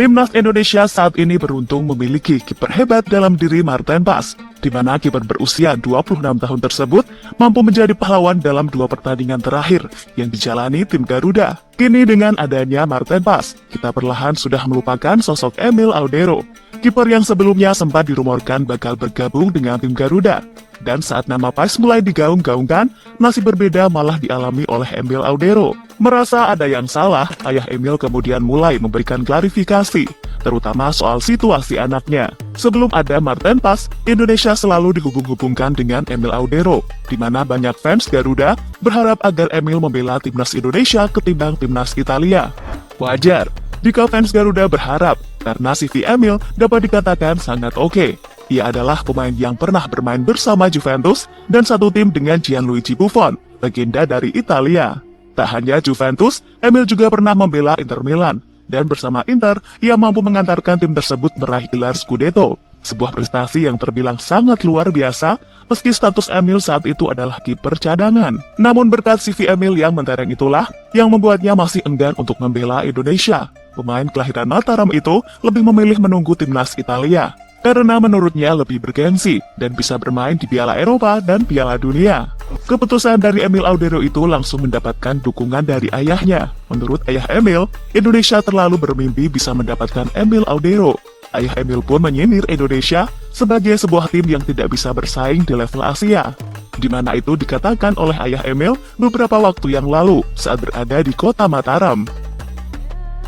Timnas Indonesia saat ini beruntung memiliki kiper hebat dalam diri Marten Pas, di mana kiper berusia 26 tahun tersebut mampu menjadi pahlawan dalam 2 pertandingan terakhir yang dijalani tim Garuda. Kini dengan adanya Marten Pas, kita perlahan sudah melupakan sosok Emil Audero, kiper yang sebelumnya sempat dirumorkan bakal bergabung dengan tim Garuda. Dan saat nama Pas mulai digaung-gaungkan, nasib berbeda malah dialami oleh Emil Audero. Merasa ada yang salah, ayah Emil kemudian mulai memberikan klarifikasi, terutama soal situasi anaknya. Sebelum ada Marten Pas, Indonesia selalu dihubung-hubungkan dengan Emil Audero, di mana banyak fans Garuda berharap agar Emil membela timnas Indonesia ketimbang timnas Italia. Wajar jika fans Garuda berharap, karena CV Emil dapat dikatakan sangat oke. Ia adalah pemain yang pernah bermain bersama Juventus dan satu tim dengan Gianluigi Buffon, legenda dari Italia. Tak hanya Juventus, Emil juga pernah membela Inter Milan, dan bersama Inter, ia mampu mengantarkan tim tersebut meraih gelar Scudetto, sebuah prestasi yang terbilang sangat luar biasa, meski status Emil saat itu adalah kiper cadangan. Namun berkat CV Emil yang mentereng itulah, yang membuatnya masih enggan untuk membela Indonesia. Pemain kelahiran Mataram itu lebih memilih menunggu timnas Italia, karena menurutnya lebih bergengsi dan bisa bermain di Piala Eropa dan Piala Dunia. Keputusan dari Emil Audero itu langsung mendapatkan dukungan dari ayahnya. Menurut ayah Emil, Indonesia terlalu bermimpi bisa mendapatkan Emil Audero. Ayah Emil pun menyindir Indonesia sebagai sebuah tim yang tidak bisa bersaing di level Asia. Di mana itu dikatakan oleh ayah Emil beberapa waktu yang lalu saat berada di kota Mataram.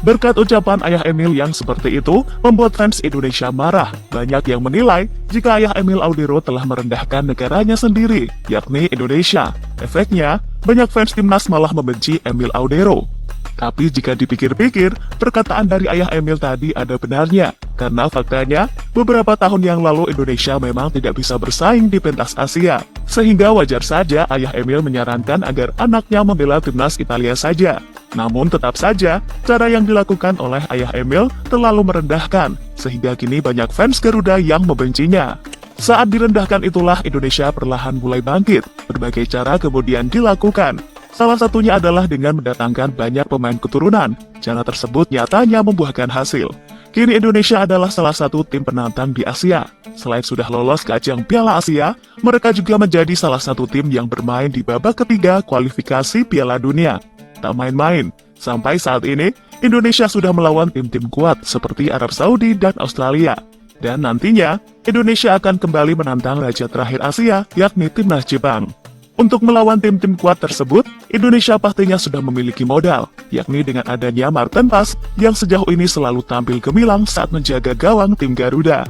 Berkat ucapan ayah Emil yang seperti itu, membuat fans Indonesia marah. Banyak yang menilai jika ayah Emil Audero telah merendahkan negaranya sendiri, yakni Indonesia. Efeknya, banyak fans timnas malah membenci Emil Audero. Tapi jika dipikir-pikir, perkataan dari ayah Emil tadi ada benarnya. Karena faktanya, beberapa tahun yang lalu Indonesia memang tidak bisa bersaing di pentas Asia. Sehingga wajar saja ayah Emil menyarankan agar anaknya membela timnas Italia saja. Namun tetap saja, cara yang dilakukan oleh ayah Emil terlalu merendahkan, sehingga kini banyak fans Garuda yang membencinya. Saat direndahkan itulah Indonesia perlahan mulai bangkit, berbagai cara kemudian dilakukan. Salah satunya adalah dengan mendatangkan banyak pemain keturunan. Cara tersebut nyatanya membuahkan hasil. Kini Indonesia adalah salah satu tim penantang di Asia. Selain sudah lolos ke ajang Piala Asia, mereka juga menjadi salah satu tim yang bermain di babak ketiga kualifikasi Piala Dunia. Tak main-main, sampai saat ini, Indonesia sudah melawan tim-tim kuat seperti Arab Saudi dan Australia. Dan nantinya, Indonesia akan kembali menantang raja terakhir Asia, yakni timnas Jepang. Untuk melawan tim-tim kuat tersebut, Indonesia pastinya sudah memiliki modal, yakni dengan adanya Marten Pas yang sejauh ini selalu tampil gemilang saat menjaga gawang tim Garuda.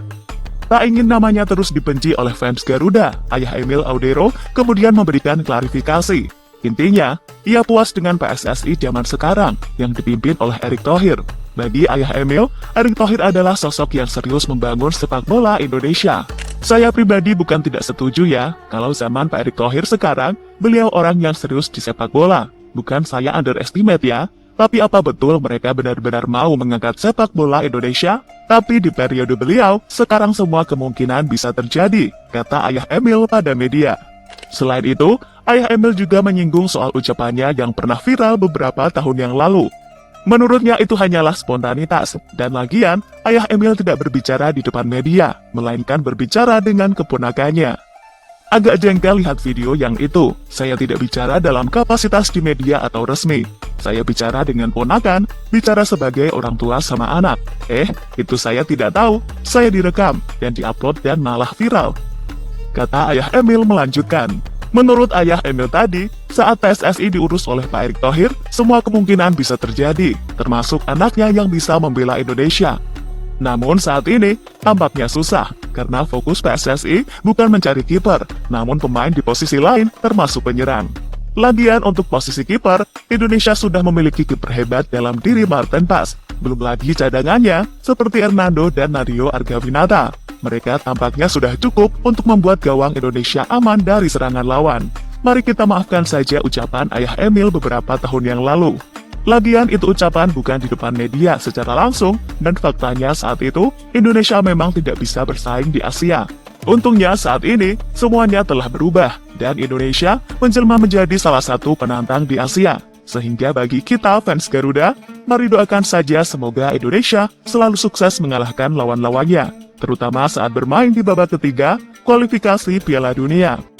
Tak ingin namanya terus dibenci oleh fans Garuda, ayah Emil Audero kemudian memberikan klarifikasi. Intinya, ia puas dengan PSSI zaman sekarang yang dipimpin oleh Erick Thohir. Bagi ayah Emil, Erick Thohir adalah sosok yang serius membangun sepak bola Indonesia. Saya pribadi bukan tidak setuju ya, kalau zaman Pak Erick Thohir sekarang, beliau orang yang serius di sepak bola. Bukan saya underestimate ya, tapi apa betul mereka benar-benar mau mengangkat sepak bola Indonesia? Tapi di periode beliau, sekarang semua kemungkinan bisa terjadi, kata ayah Emil pada media. Selain itu, ayah Emil juga menyinggung soal ucapannya yang pernah viral beberapa tahun yang lalu. Menurutnya itu hanyalah spontanitas, dan lagian, ayah Emil tidak berbicara di depan media, melainkan berbicara dengan keponakannya. Agak jengkel lihat video yang itu, saya tidak bicara dalam kapasitas di media atau resmi. Saya bicara dengan ponakan, bicara sebagai orang tua sama anak. Itu saya tidak tahu, saya direkam, dan diupload dan malah viral. Kata ayah Emil melanjutkan. Menurut ayah Emil tadi, saat PSSI diurus oleh Pak Erick Thohir, semua kemungkinan bisa terjadi, termasuk anaknya yang bisa membela Indonesia. Namun saat ini, tampaknya susah, karena fokus PSSI bukan mencari kiper, namun pemain di posisi lain termasuk penyerang. Lagian untuk posisi kiper, Indonesia sudah memiliki kiper hebat dalam diri Marten Pas, belum lagi cadangannya seperti Hernando dan Nadio Argavinata. Mereka tampaknya sudah cukup untuk membuat gawang Indonesia aman dari serangan lawan. Mari kita maafkan saja ucapan ayah Emil beberapa tahun yang lalu. Lagian itu ucapan bukan di depan media secara langsung, dan faktanya saat itu, Indonesia memang tidak bisa bersaing di Asia. Untungnya saat ini, semuanya telah berubah, dan Indonesia menjelma menjadi salah satu penantang di Asia. Sehingga bagi kita fans Garuda, mari doakan saja semoga Indonesia selalu sukses mengalahkan lawan-lawannya, terutama saat bermain di babak ketiga kualifikasi Piala Dunia.